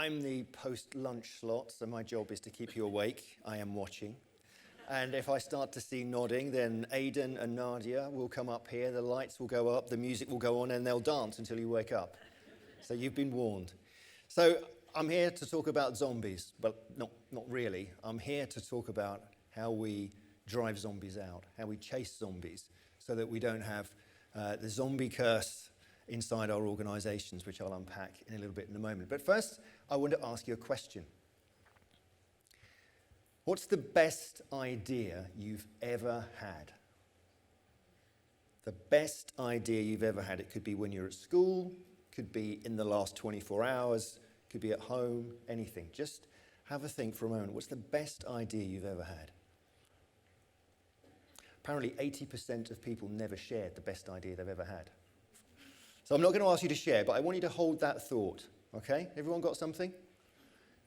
I'm the post-lunch slot, so my job is to keep you awake. I am watching. And if I start to see nodding, then Aidan and Nadia will come up here, the lights will go up, the music will go on, and they'll dance until you wake up. So you've been warned. So I'm here to talk about zombies, but not really. I'm here to talk about how we drive zombies out, how we chase zombies, so that we don't have the zombie curse inside our organizations, which I'll unpack in a little bit in a moment. But first, I want to ask you a question. What's the best idea you've ever had? The best idea you've ever had. It could be when you're at school, could be in the last 24 hours, could be at home, anything. Just have a think for a moment. What's the best idea you've ever had? Apparently 80% of people never shared the best idea they've ever had. So I'm not going to ask you to share, but I want you to hold that thought, okay? Everyone got something?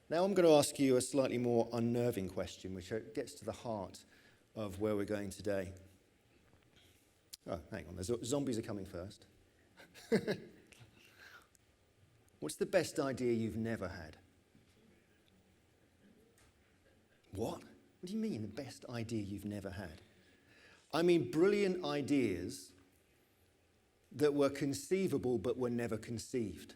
Now I'm going to ask you a slightly more unnerving question, which gets to the heart of where we're going today. Oh, hang on, the zombies are coming first. What's the best idea you've never had? What? What do you mean, the best idea you've never had? I mean, brilliant ideas that were conceivable but were never conceived.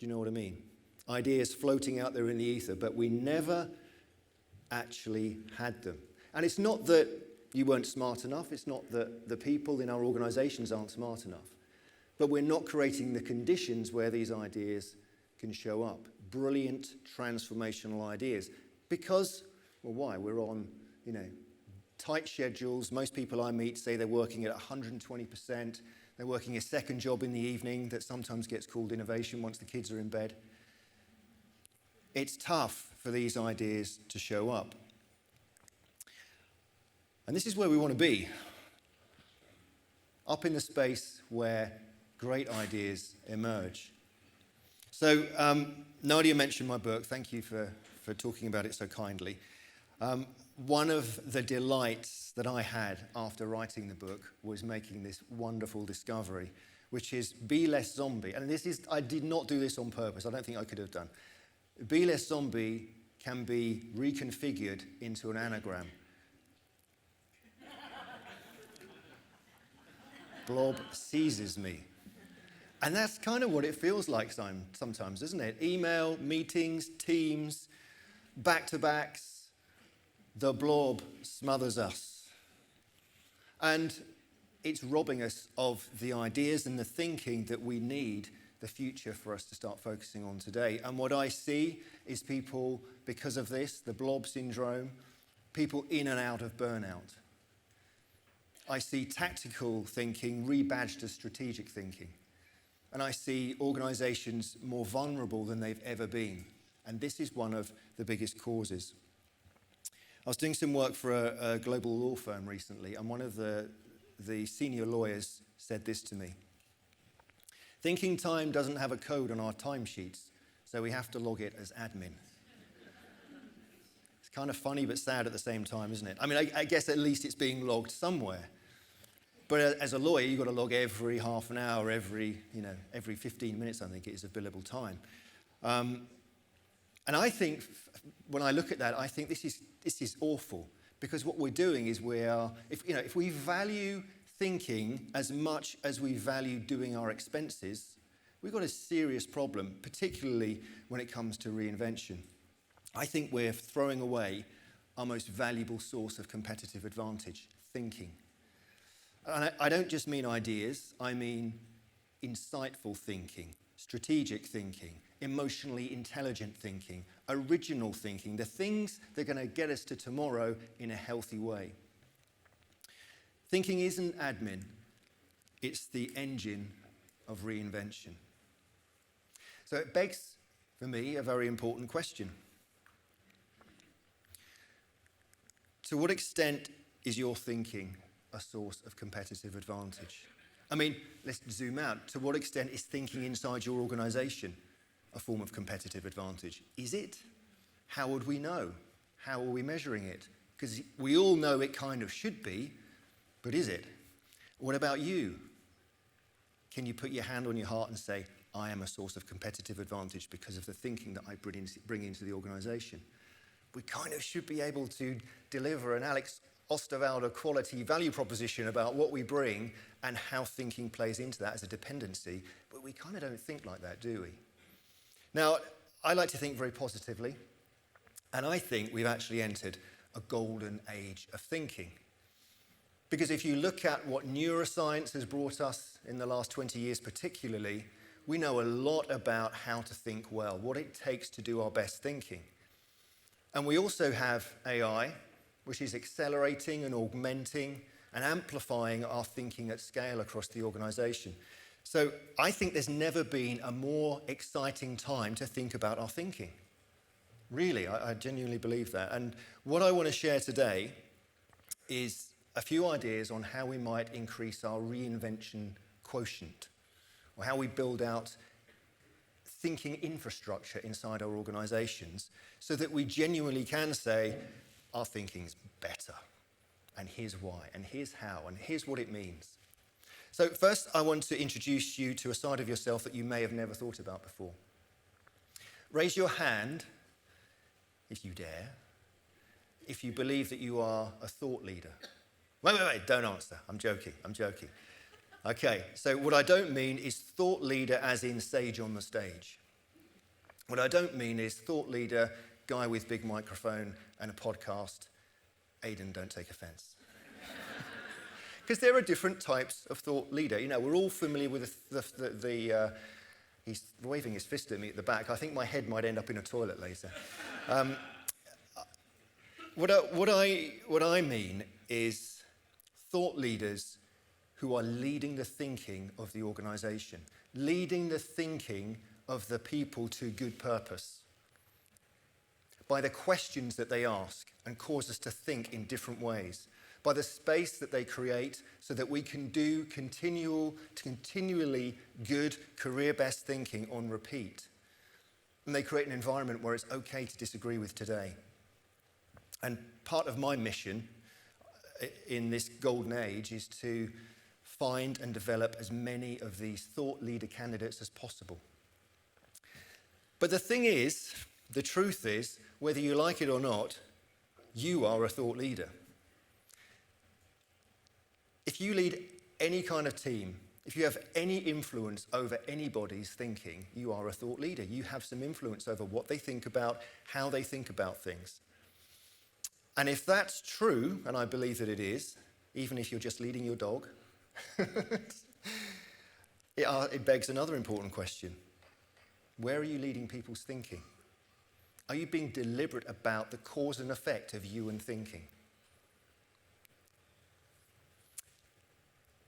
Do you know what I mean? Ideas floating out there in the ether, but we never actually had them. And it's not that you weren't smart enough, it's not that the people in our organizations aren't smart enough, but we're not creating the conditions where these ideas can show up. Brilliant, transformational ideas. Because, well, why? We're on, tight schedules. Most people I meet say they're working at 120%. They're working a second job in the evening that sometimes gets called innovation once the kids are in bed. It's tough for these ideas to show up. And this is where we want to be. Up in the space where great ideas emerge. So Nadia mentioned my book. Thank you for talking about it so kindly. One of the delights that I had after writing the book was making this wonderful discovery, which is be less zombie. And I did not do this on purpose. I don't think I could have done. Be less zombie can be reconfigured into an anagram. Blob seizes me. And that's kind of what it feels like sometimes, isn't it? Email, meetings, Teams, back-to-backs. The blob smothers us. And it's robbing us of the ideas and the thinking that we need the future for us to start focusing on today. And what I see is people, because of this, the blob syndrome, people in and out of burnout. I see tactical thinking rebadged as strategic thinking. And I see organizations more vulnerable than they've ever been. And this is one of the biggest causes. I was doing some work for a global law firm recently, and one of the senior lawyers said this to me. Thinking time doesn't have a code on our timesheets, so we have to log it as admin. It's kind of funny but sad at the same time, isn't it? I mean, I guess at least it's being logged somewhere. But as a lawyer, you've got to log every half an hour, every 15 minutes, I think it is, of billable time. And I think, when I look at that, I think this is awful, because what we're doing is if we value thinking as much as we value doing our expenses, we've got a serious problem, particularly when it comes to reinvention. I think we're throwing away our most valuable source of competitive advantage, thinking. And I don't just mean ideas, I mean insightful thinking, strategic thinking, emotionally intelligent thinking, original thinking, the things that are going to get us to tomorrow in a healthy way. Thinking isn't admin, it's the engine of reinvention. So it begs, for me, a very important question. To what extent is your thinking a source of competitive advantage? I mean, let's zoom out. To what extent is thinking inside your organization a form of competitive advantage? Is it? How would we know? How are we measuring it? Because we all know it kind of should be, but is it? What about you? Can you put your hand on your heart and say, I am a source of competitive advantage because of the thinking that I bring into the organization. We kind of should be able to deliver an Alex Osterwalder quality value proposition about what we bring and how thinking plays into that as a dependency, but we kind of don't think like that, do we? Now, I like to think very positively, and I think we've actually entered a golden age of thinking. Because if you look at what neuroscience has brought us in the last 20 years particularly, we know a lot about how to think well, what it takes to do our best thinking. And we also have AI, which is accelerating and augmenting and amplifying our thinking at scale across the organization. So I think there's never been a more exciting time to think about our thinking. Really, I genuinely believe that. And what I want to share today is a few ideas on how we might increase our reinvention quotient, or how we build out thinking infrastructure inside our organizations so that we genuinely can say, our thinking's better, and here's why, and here's how, and here's what it means. So first, I want to introduce you to a side of yourself that you may have never thought about before. Raise your hand, if you dare, if you believe that you are a thought leader. Wait, don't answer. I'm joking. Okay, so what I don't mean is thought leader as in sage on the stage. What I don't mean is thought leader, guy with big microphone and a podcast. Aidan, don't take offense. Because there are different types of thought leader. You know, we're all familiar with he's waving his fist at me at the back. I think my head might end up in a toilet later. What I mean is thought leaders who are leading the thinking of the organization, leading the thinking of the people to good purpose by the questions that they ask and cause us to think in different ways, by the space that they create so that we can do continually good career-best thinking on repeat. And they create an environment where it's okay to disagree with today. And part of my mission in this golden age is to find and develop as many of these thought leader candidates as possible. But the thing is, the truth is, whether you like it or not, you are a thought leader. If you lead any kind of team, if you have any influence over anybody's thinking, you are a thought leader. You have some influence over what they think about, how they think about things. And if that's true, and I believe that it is, even if you're just leading your dog, it begs another important question. Where are you leading people's thinking? Are you being deliberate about the cause and effect of you and thinking?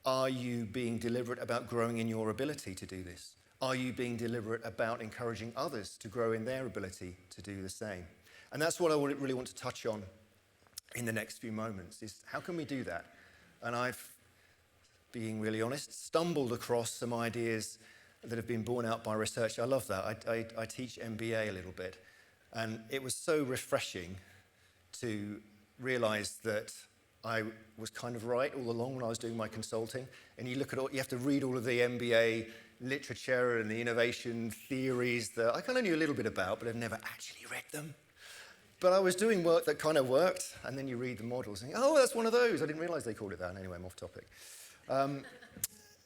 Are you being deliberate about growing in your ability to do this? Are you being deliberate about encouraging others to grow in their ability to do the same? And that's what I really want to touch on in the next few moments, is how can we do that? And I've, being really honest, stumbled across some ideas that have been borne out by research. I love that. I teach MBA a little bit. And it was so refreshing to realize that I was kind of right all along when I was doing my consulting. And you have to read all of the MBA literature and the innovation theories that I kind of knew a little bit about, but I've never actually read them. But I was doing work that kind of worked, and then you read the models and think, oh, that's one of those. I didn't realize they called it that. Anyway, I'm off topic. So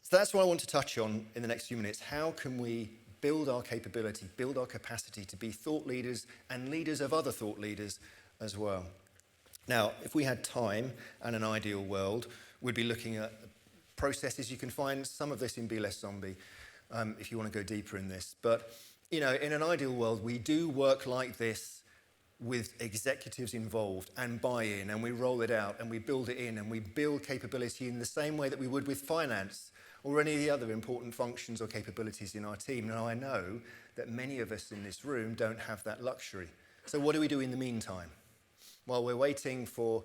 that's what I want to touch on in the next few minutes. How can we build our capability, build our capacity to be thought leaders and leaders of other thought leaders as well? Now, if we had time and an ideal world, we'd be looking at processes. You can find some of this in Be Less Zombie if you want to go deeper in this. But, you know, in an ideal world, we do work like this with executives involved and buy-in, and we roll it out and we build it in and we build capability in the same way that we would with finance or any of the other important functions or capabilities in our team. Now, I know that many of us in this room don't have that luxury. So what do we do in the meantime? While we're waiting for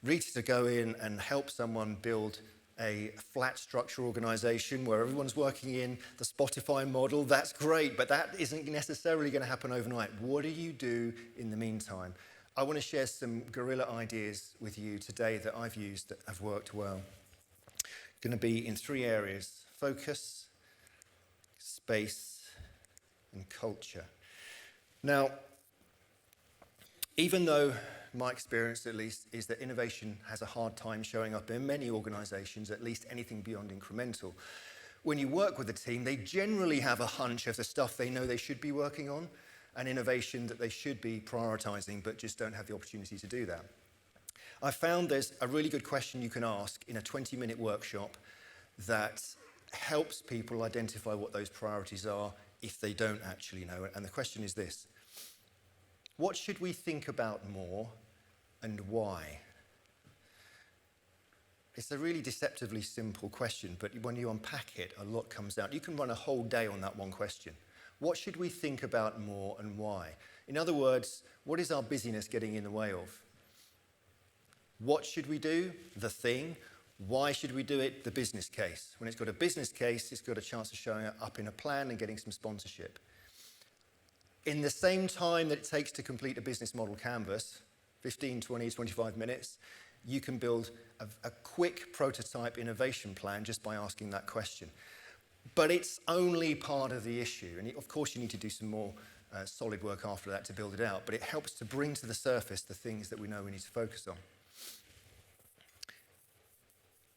Rita to go in and help someone build a flat structure organization where everyone's working in the Spotify model, that's great, but that isn't necessarily going to happen overnight. What do you do in the meantime? I want to share some guerrilla ideas with you today that I've used that have worked well. Going to be in 3 areas: focus, space, and culture. Now, even though my experience, at least, is that innovation has a hard time showing up in many organizations, at least anything beyond incremental, when you work with a team, they generally have a hunch of the stuff they know they should be working on and innovation that they should be prioritizing, but just don't have the opportunity to do that. I found there's a really good question you can ask in a 20-minute workshop that helps people identify what those priorities are if they don't actually know it. And the question is this: what should we think about more and why? It's a really deceptively simple question, but when you unpack it, a lot comes out. You can run a whole day on that one question. What should we think about more and why? In other words, what is our busyness getting in the way of? What should we do? The thing. Why should we do it? The business case. When it's got a business case, it's got a chance of showing up in a plan and getting some sponsorship. In the same time that it takes to complete a business model canvas, 15, 20, 25 minutes, you can build a quick prototype innovation plan just by asking that question. But it's only part of the issue. And of course, you need to do some more solid work after that to build it out. But it helps to bring to the surface the things that we know we need to focus on.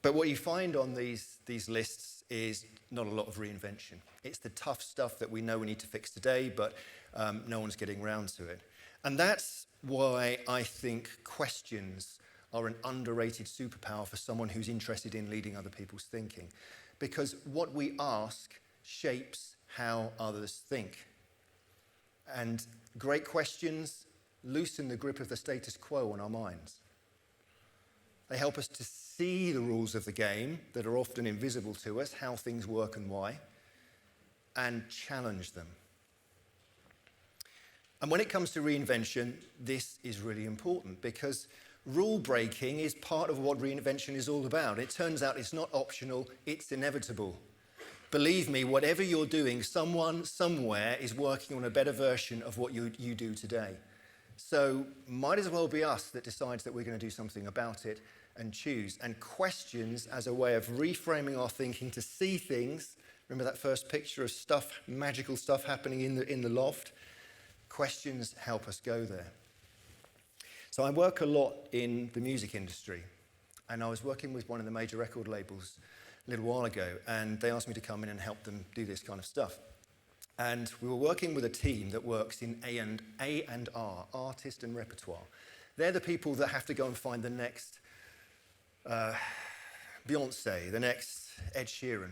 But what you find on these lists is not a lot of reinvention. It's the tough stuff that we know we need to fix today, but no one's getting around to it. And that's why I think questions are an underrated superpower for someone who's interested in leading other people's thinking. Because what we ask shapes how others think. And great questions loosen the grip of the status quo on our minds. They help us to see the rules of the game that are often invisible to us, how things work and why, and challenge them. And when it comes to reinvention, this is really important because rule breaking is part of what reinvention is all about. It turns out it's not optional, it's inevitable. Believe me, whatever you're doing, someone somewhere is working on a better version of what you do today. So might as well be us that decides that we're going to do something about it and choose. And questions as a way of reframing our thinking to see things. Remember that first picture of stuff, magical stuff happening in the loft? Questions help us go there. So I work a lot in the music industry, and I was working with one of the major record labels a little while ago, and they asked me to come in and help them do this kind of stuff. And we were working with a team that works in A&R, artist and repertoire. They're the people that have to go and find the next Beyonce, the next Ed Sheeran.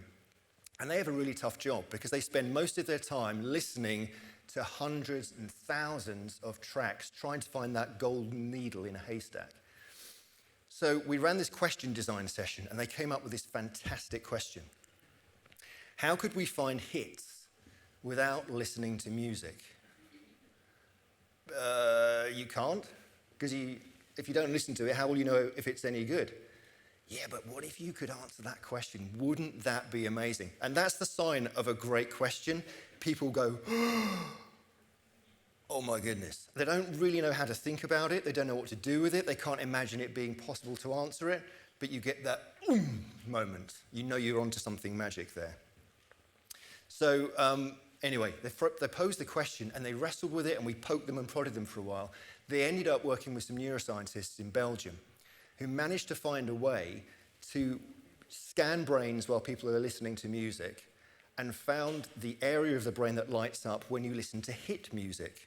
And they have a really tough job because they spend most of their time listening to hundreds and thousands of tracks, trying to find that golden needle in a haystack. So we ran this question design session, and they came up with this fantastic question. How could we find hits without listening to music? You can't, because if you don't listen to it, how will you know if it's any good? Yeah, but what if you could answer that question? Wouldn't that be amazing? And that's the sign of a great question. People go, oh my goodness. They don't really know how to think about it. They don't know what to do with it. They can't imagine it being possible to answer it. But you get that moment. You know you're onto something magic there. So anyway, they posed the question and they wrestled with it, and we poked them and prodded them for a while. They ended up working with some neuroscientists in Belgium who managed to find a way to scan brains while people are listening to music and found the area of the brain that lights up when you listen to hit music.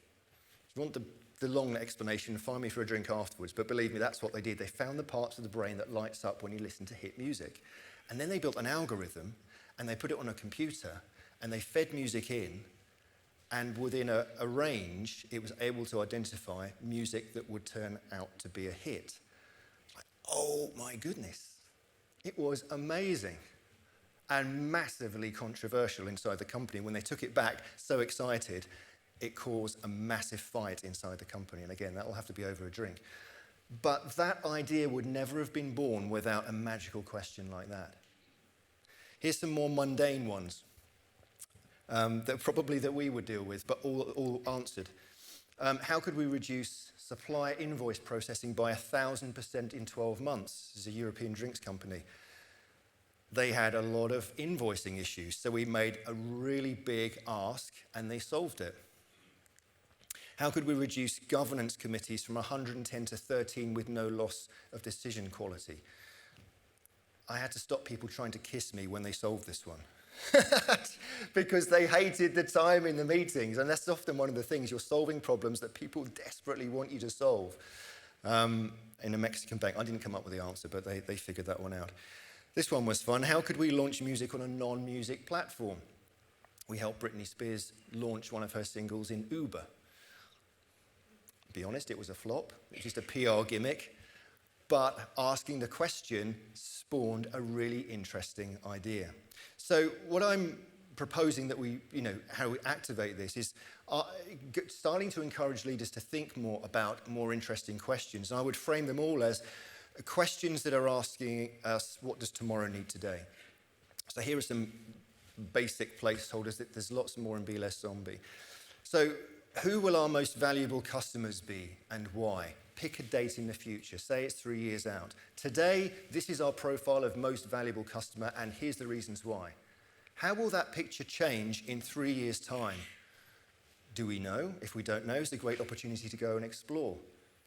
If you want the long explanation, find me for a drink afterwards, but believe me, that's what they did. They found the parts of the brain that lights up when you listen to hit music. And then they built an algorithm, and they put it on a computer, and they fed music in, and within a range, it was able to identify music that would turn out to be a hit. Oh my goodness. It was amazing and massively controversial inside the company. When they took it back, so excited, it caused a massive fight inside the company. And again, that will have to be over a drink. But that idea would never have been born without a magical question like that. Here's some more mundane ones that we would deal with, but all answered. How could we reduce supplier invoice processing by 1,000% in 12 months? This is a European drinks company. they had a lot of invoicing issues. So we made a really big ask and they solved it. How could we reduce governance committees from 110 to 13 with no loss of decision quality? I had to stop people trying to kiss me when they solved this one. Because they hated the time in the meetings. And that's often one of the things. You're solving problems that people desperately want you to solve. In a Mexican bank, I didn't come up with the answer, but they figured that one out. This one was fun. How could we launch music on a non-music platform? We helped Britney Spears launch one of her singles in Uber. To be honest, it was a flop. It was just a PR gimmick. But asking the question spawned a really interesting idea. So what I'm proposing that how we activate this is starting to encourage leaders to think more about more interesting questions. And I would frame them all as questions that are asking us, what does tomorrow need today? So here are some basic placeholders. There's lots more and Be Less Zombie. So who will our most valuable customers be and why? Pick a date in the future. Say it's 3 years out. Today, this is our profile of most valuable customer, and here's the reasons why. How will that picture change in 3 years' time? Do we know? If we don't know, it's a great opportunity to go and explore.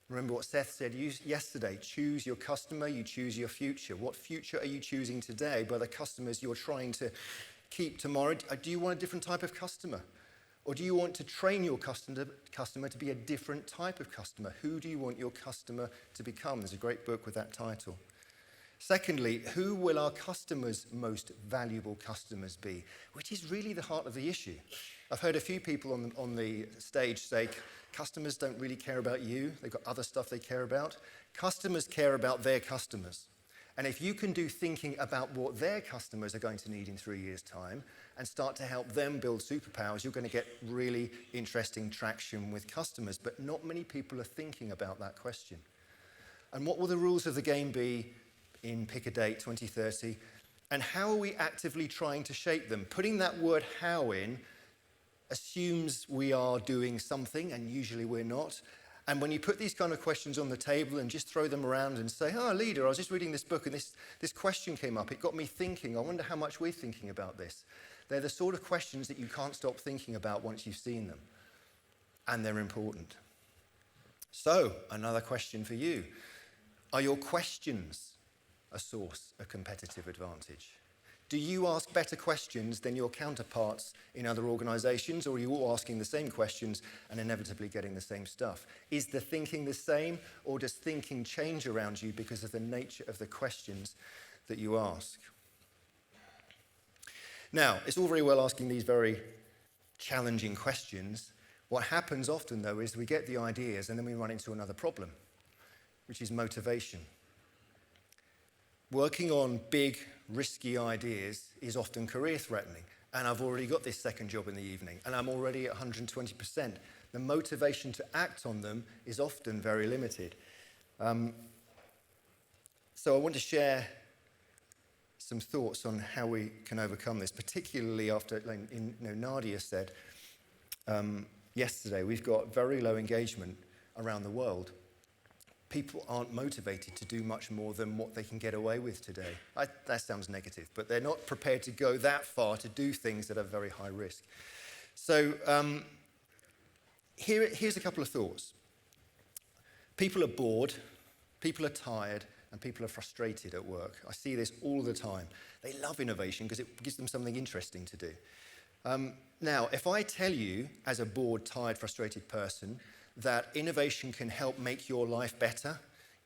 Remember what Seth said yesterday, choose your customer, you choose your future. What future are you choosing today by the customers you're trying to keep tomorrow? Do you want a different type of customer? Or do you want to train your customer to be a different type of customer? Who do you want your customer to become? There's a great book with that title. Secondly, who will our customers' most valuable customers be? Which is really the heart of the issue. I've heard a few people on the stage say, customers don't really care about you. They've got other stuff they care about. Customers care about their customers. And if you can do thinking about what their customers are going to need in 3 years' time and start to help them build superpowers, you're going to get really interesting traction with customers. But not many people are thinking about that question. And what will the rules of the game be in Pick a Date 2030? And how are we actively trying to shape them? Putting that word how in assumes we are doing something, and usually we're not. And when you put these kind of questions on the table and just throw them around and say, leader, I was just reading this book and this question came up. It got me thinking. I wonder how much we're thinking about this. They're the sort of questions that you can't stop thinking about once you've seen them. And they're important. So, another question for you. Are your questions a source of competitive advantage? Do you ask better questions than your counterparts in other organizations, or are you all asking the same questions and inevitably getting the same stuff? Is the thinking the same, or does thinking change around you because of the nature of the questions that you ask? Now, it's all very well asking these very challenging questions. What happens often, though, is we get the ideas and then we run into another problem, which is motivation. Working on big, risky ideas is often career-threatening. And I've already got this second job in the evening, and I'm already at 120%. The motivation to act on them is often very limited. So I want to share some thoughts on how we can overcome this, particularly after Nadia said yesterday, we've got very low engagement around the world. People aren't motivated to do much more than what they can get away with today. That sounds negative, but they're not prepared to go that far to do things that are very high risk. So here's a couple of thoughts. People are bored, people are tired, and people are frustrated at work. I see this all the time. They love innovation because it gives them something interesting to do. Now, if I tell you, as a bored, tired, frustrated person, that innovation can help make your life better,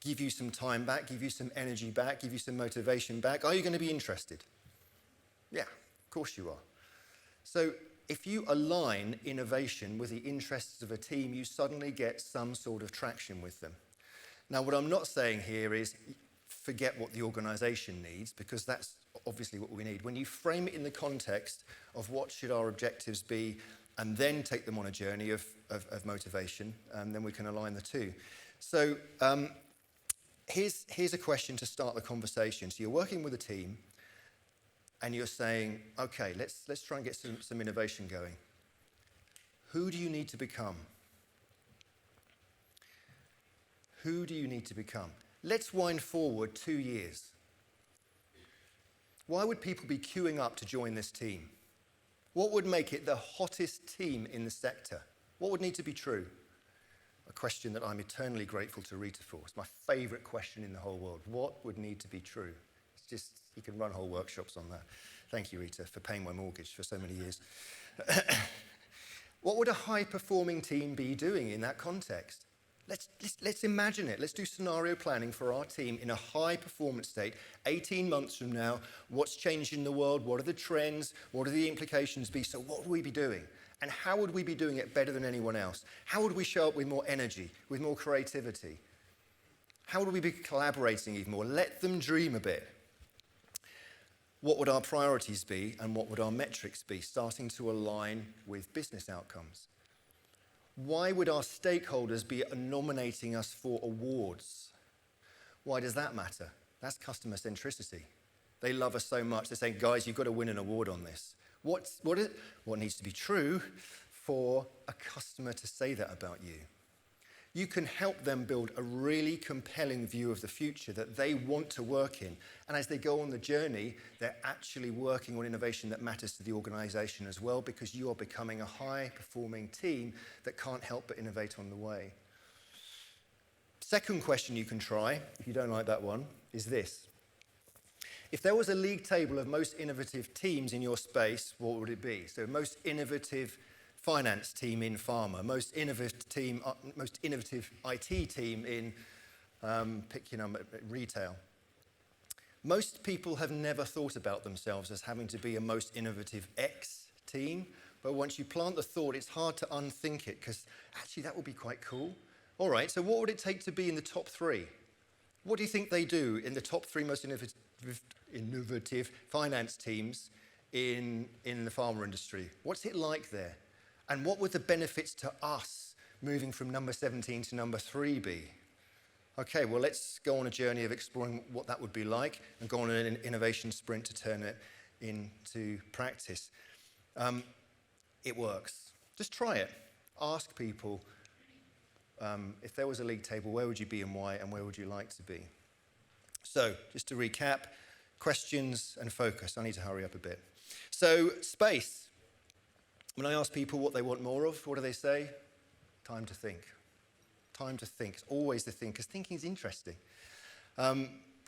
give you some time back, give you some energy back, give you some motivation back, are you going to be interested? Yeah, of course you are. So if you align innovation with the interests of a team, you suddenly get some sort of traction with them. Now, what I'm not saying here is forget what the organization needs, because that's obviously what we need. When you frame it in the context of what should our objectives be, and then take them on a journey of motivation, then we can align the two. So here's a question to start the conversation. So you're working with a team, and you're saying, okay, let's try and get some innovation going. Who do you need to become? Who do you need to become? Let's wind forward 2 years. Why would people be queuing up to join this team? What would make it the hottest team in the sector? What would need to be true? A question that I'm eternally grateful to Rita for. It's my favorite question in the whole world. What would need to be true? It's just, you can run whole workshops on that. Thank you, Rita, for paying my mortgage for so many years. What would a high-performing team be doing in that context? Let's imagine it. Let's do scenario planning for our team in a high-performance state. 18 months from now, what's changed in the world? What are the trends? What are the implications be? So what would we be doing? And how would we be doing it better than anyone else? How would we show up with more energy, with more creativity? How would we be collaborating even more? Let them dream a bit. What would our priorities be and what would our metrics be, starting to align with business outcomes? Why would our stakeholders be nominating us for awards? Why does that matter? That's customer centricity. They love us so much, they're saying, guys, you've got to win an award on this. What needs to be true for a customer to say that about you? You can help them build a really compelling view of the future that they want to work in. And as they go on the journey, they're actually working on innovation that matters to the organization as well, because you are becoming a high-performing team that can't help but innovate on the way. Second question you can try, if you don't like that one, is this. If there was a league table of most innovative teams in your space, what would it be? So most innovative finance team in pharma, most innovative IT team in, pick your number, retail. Most people have never thought about themselves as having to be a most innovative X team, but once you plant the thought, it's hard to unthink it, because actually that would be quite cool. All right, so what would it take to be in the top 3? What do you think they do in the top 3 most innovative finance teams in the pharma industry? What's it like there? And what would the benefits to us moving from number 17 to number 3 be? Okay, well, let's go on a journey of exploring what that would be like and go on an innovation sprint to turn it into practice. It works. Just try it. Ask people, if there was a league table, where would you be and why, and where would you like to be? So, just to recap, questions and focus. I need to hurry up a bit. So, space. When I ask people what they want more of, what do they say? Time to think. Time to think. It's always the thing, because thinking is interesting.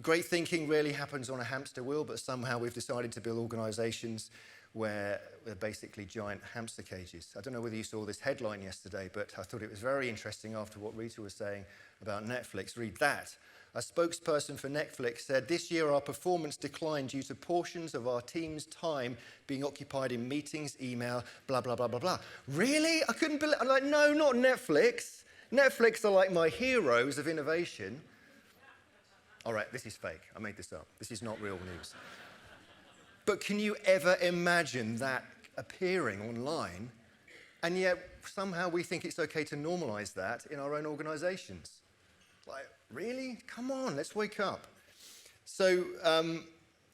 Great thinking rarely happens on a hamster wheel, but somehow we've decided to build organizations where they're basically giant hamster cages. I don't know whether you saw this headline yesterday, but I thought it was very interesting after what Rita was saying about Netflix. Read that. A spokesperson for Netflix said, this year our performance declined due to portions of our team's time being occupied in meetings, email, blah, blah, blah, blah, blah. Really? I couldn't believe it. I'm like, no, not Netflix. Netflix are like my heroes of innovation. All right, this is fake. I made this up. This is not real news. But can you ever imagine that appearing online? And yet somehow we think it's okay to normalize that in our own organizations. Like, really? Come on, let's wake up. So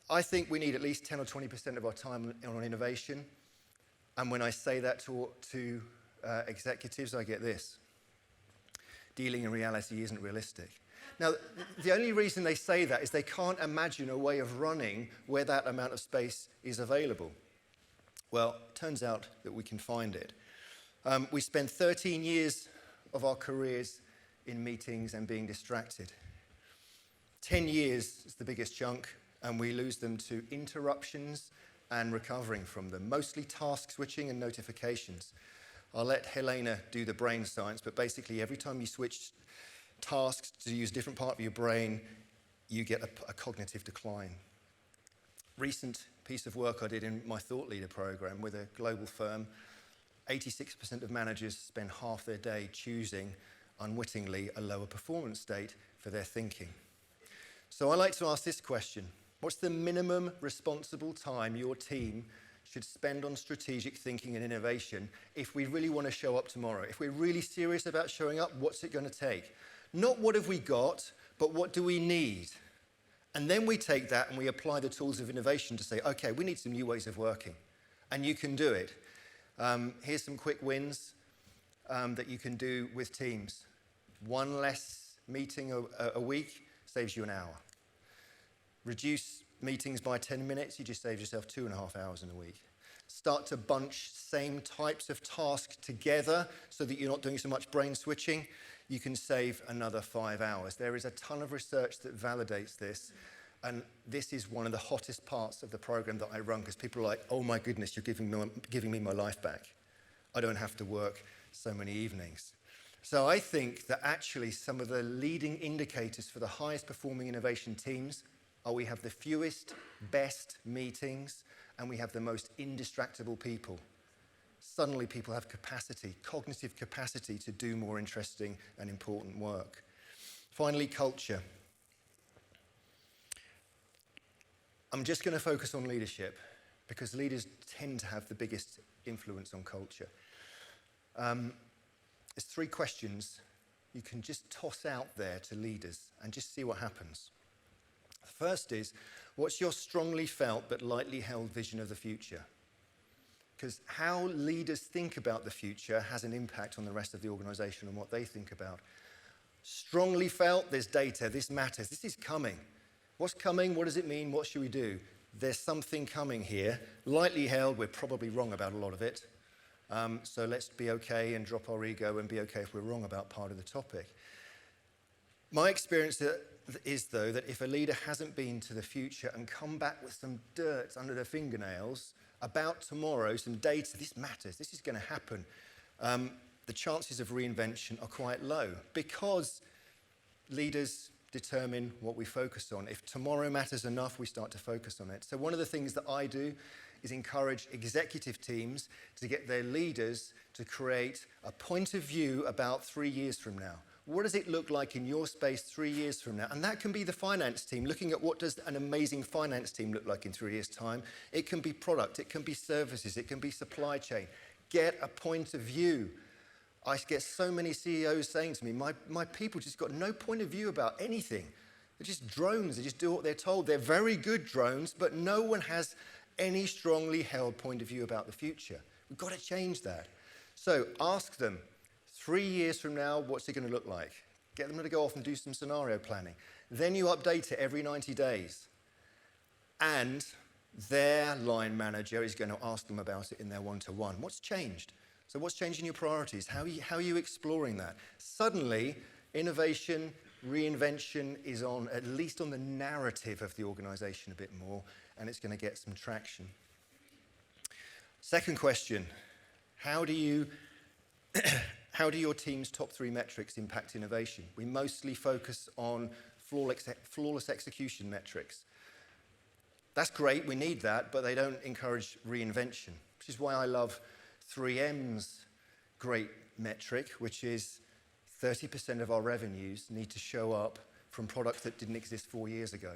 I think we need at least 10 or 20% of our time on innovation. And when I say that to executives, I get this. Dealing in reality isn't realistic. Now, the only reason they say that is they can't imagine a way of running where that amount of space is available. Well, it turns out that we can find it. We spend 13 years of our careers in meetings and being distracted. 10 years is the biggest chunk, and we lose them to interruptions and recovering from them, mostly task switching and notifications. I'll let Helena do the brain science, but basically every time you switch tasks to use a different part of your brain, you get a cognitive decline. Recent piece of work I did in my Thought Leader program with a global firm, 86% of managers spend half their day choosing, unwittingly, a lower performance state for their thinking. So I like to ask this question. What's the minimum responsible time your team should spend on strategic thinking and innovation if we really want to show up tomorrow? If we're really serious about showing up, what's it going to take? Not what have we got, but what do we need? And then we take that and we apply the tools of innovation to say, okay, we need some new ways of working. And you can do it. Here's some quick wins that you can do with teams. One less meeting a week saves you an hour. Reduce meetings by 10 minutes, you just saved yourself 2.5 hours in a week. Start to bunch same types of tasks together so that you're not doing so much brain switching. You can save another 5 hours. There is a ton of research that validates this. And this is one of the hottest parts of the program that I run, because people are like, oh my goodness, you're giving me my life back. I don't have to work so many evenings. So I think that actually some of the leading indicators for the highest performing innovation teams are we have the fewest, best meetings, and we have the most indistractable people. Suddenly people have capacity, cognitive capacity to do more interesting and important work. Finally, culture. I'm just going to focus on leadership because leaders tend to have the biggest influence on culture. There's 3 questions you can just toss out there to leaders and just see what happens. The first is, what's your strongly felt but lightly held vision of the future? Because how leaders think about the future has an impact on the rest of the organization and what they think about. Strongly felt, there's data, this matters, this is coming. What's coming? What does it mean? What should we do? There's something coming here. Lightly held, we're probably wrong about a lot of it. So let's be okay and drop our ego and be okay if we're wrong about part of the topic. My experience is, though, that if a leader hasn't been to the future and come back with some dirt under their fingernails about tomorrow, some data, this matters, this is going to happen, the chances of reinvention are quite low because leaders determine what we focus on. If tomorrow matters enough, we start to focus on it. So one of the things that I do is encourage executive teams to get their leaders to create a point of view about 3 years from now. What does it look like in your space 3 years from now? And that can be the finance team, looking at what does an amazing finance team look like in 3 years' time. It can be product, it can be services, it can be supply chain. Get a point of view. I get so many CEOs saying to me, my people just got no point of view about anything. They're just drones, they just do what they're told. They're very good drones, but no one has any strongly held point of view about the future. We've got to change that. So ask them, 3 years from now, what's it going to look like? Get them to go off and do some scenario planning. Then you update it every 90 days. And their line manager is going to ask them about it in their one-to-one. What's changed? So what's changing your priorities? How are you exploring that? Suddenly, innovation, reinvention is on, at least on the narrative of the organization a bit more, and it's going to get some traction. Second question, how do your team's top 3 metrics impact innovation? We mostly focus on flawless execution metrics. That's great, we need that, but they don't encourage reinvention, which is why I love 3M's great metric, which is 30% of our revenues need to show up from products that didn't exist 4 years ago.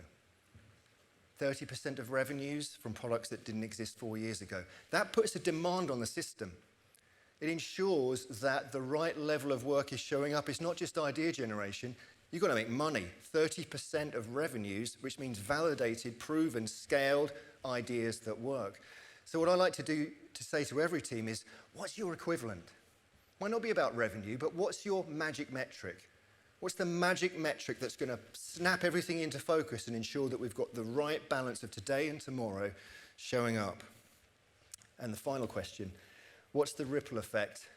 30% of revenues from products that didn't exist 4 years ago. That puts a demand on the system. It ensures that the right level of work is showing up. It's not just idea generation. You've got to make money. 30% of revenues, which means validated, proven, scaled ideas that work. So what I like to say to every team is, what's your equivalent? Might not be about revenue, but what's your magic metric? What's the magic metric that's going to snap everything into focus and ensure that we've got the right balance of today and tomorrow showing up? And the final question, what's the ripple effect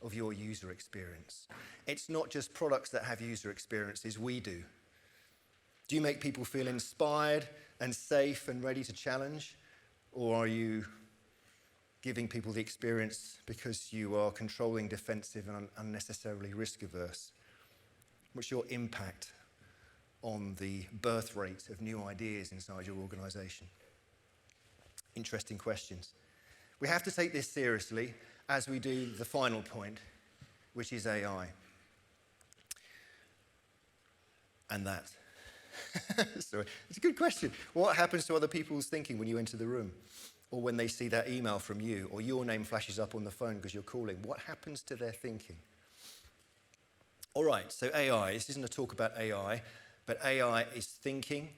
of your user experience? It's not just products that have user experiences, we do. Do you make people feel inspired and safe and ready to challenge? Or are you giving people the experience because you are controlling, defensive, and unnecessarily risk-averse? What's your impact on the birth rate of new ideas inside your organization? Interesting questions. We have to take this seriously as we do the final point, which is AI. And that. Sorry, it's a good question. What happens to other people's thinking when you enter the room? Or when they see that email from you, or your name flashes up on the phone because you're calling? What happens to their thinking? All right, so AI. This isn't a talk about AI, but AI is thinking,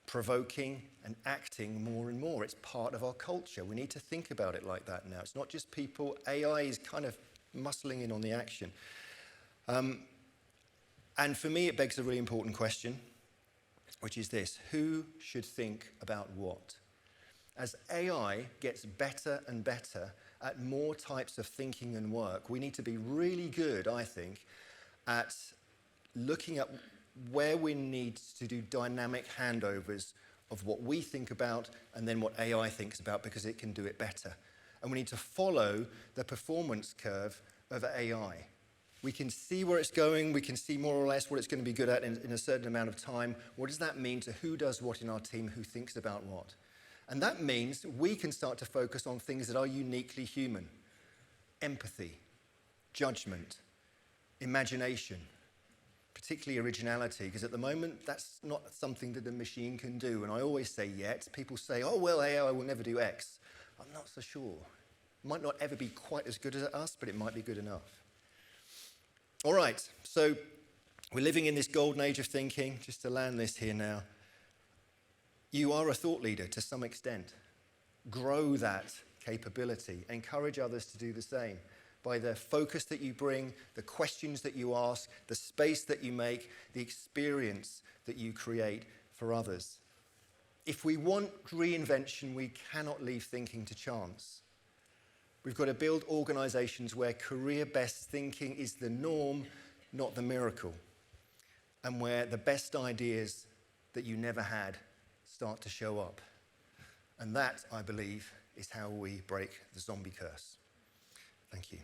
provoking, and acting more and more. It's part of our culture. We need to think about it like that now. It's not just people. AI is kind of muscling in on the action. And for me, it begs a really important question. which is this: who should think about what? As AI gets better and better at more types of thinking and work, we need to be really good, I think, at looking at where we need to do dynamic handovers of what we think about and then what AI thinks about, because it can do it better. And we need to follow the performance curve of AI. We can see where it's going, we can see more or less what it's going to be good at in a certain amount of time. What does that mean to who does what in our team, who thinks about what? And that means we can start to focus on things that are uniquely human: empathy, judgment, imagination, particularly originality, because at the moment that's not something that the machine can do. And I always say yet. People say, oh, well, AI will never do X. I'm not so sure. It might not ever be quite as good as us, but it might be good enough. All right, so we're living in this golden age of thinking. Just to land this here now, you are a thought leader to some extent. Grow that capability. Encourage others to do the same by the focus that you bring, the questions that you ask, the space that you make, the experience that you create for others. If we want reinvention, we cannot leave thinking to chance. We've got to build organizations where career-best thinking is the norm, not the miracle, and where the best ideas that you never had start to show up. And that, I believe, is how we break the zombie curse. Thank you.